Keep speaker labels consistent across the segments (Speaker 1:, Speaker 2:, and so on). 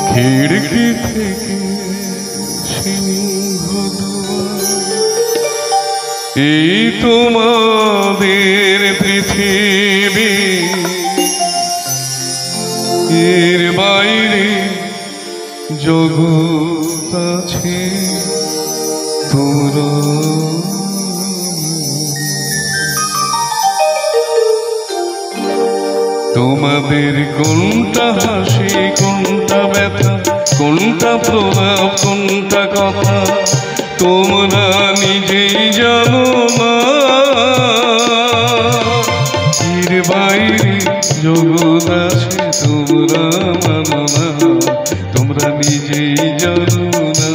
Speaker 1: খিড়কি থেকে সিংহ দুয়ার, এই তোমাদের পৃথিবী, এর বাইরে জগৎ আছে তোমরা। তোমাদের কোনটা হাসি, কোনটা ব্যথা, কোনটা প্রভাব, কোনটা কথা তোমরা নিজেই জানো না। এর বাইরে জগৎ আছে তোমরা মানো না, তোমরা নিজেই জানো না।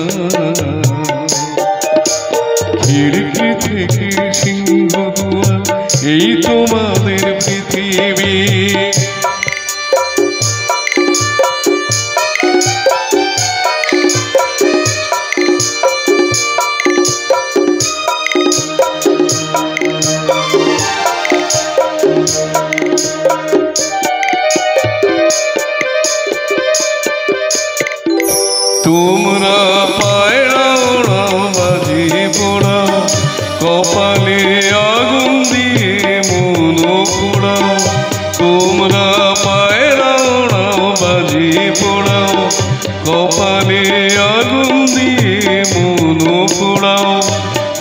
Speaker 1: খিড়কি থেকে সিংহ দুয়ার, এই তোমাদের পৃথিবী। তোমরা পায়রা ওড়াও, বাজি পোড়াও, কপালে আগুন দিয়ে মন পোড়াও। তোমরা পায়রা ওড়াও, বাজি পোড়াও, কপালে আগুন দিয়ে মন পোড়াও।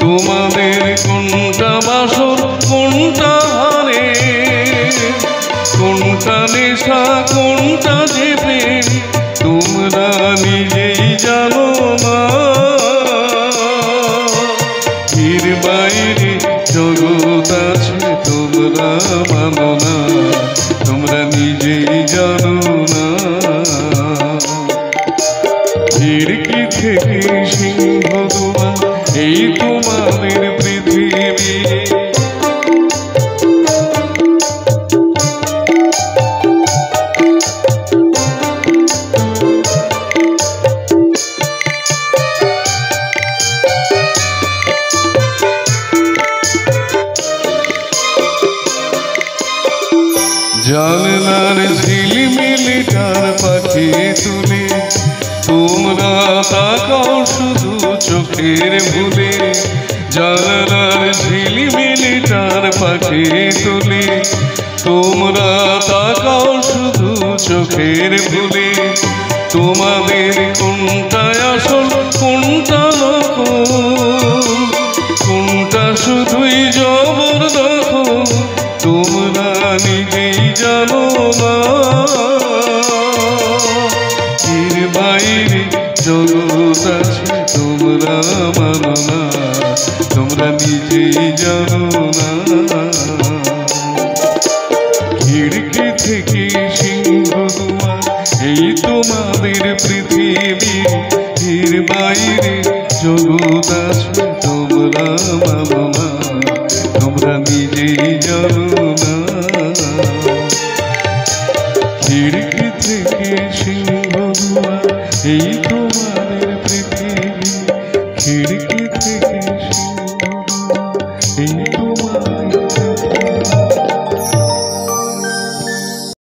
Speaker 1: তোমাদের কোনটা বাসর, কোনটা হারে, কোনটা নেশা, কোনটা যে প্রেম তোমরা নিজেই জানো না। এর বাইরে জগৎ আছে তোমরা মানো না, তোমরা নিজেই জানো না। খিড়কি থেকে সিংহ দুয়ার, এই তোমাদের পৃথিবী। জানলার ঝিলমিলি টার পাখি তুলে তোমরা তাকাও শুধু চোখের ভুলে। জানলার ঝিলমিলি টার পাখি তুলে তোমরা তাকাও শুধু চোখের ভুলে। তোমাদের কোনটায় আসল, কোনটা নকল, কোনটা শুধুই জবরদখল তোমরা নিজেই জানো না। এর বাইরে জগৎ আছে তোমরা মানো না, তোমরা নিজেই জানো না। খিড়কি থেকে সিংহ দুয়ার, এই তোমাদের পৃথিবী। এর বাইরে জগৎ আছে তোমরা মানো না, তোমরা নিজেই জানো না। খিড়কি থেকে সিংহ দুয়ার, এই তো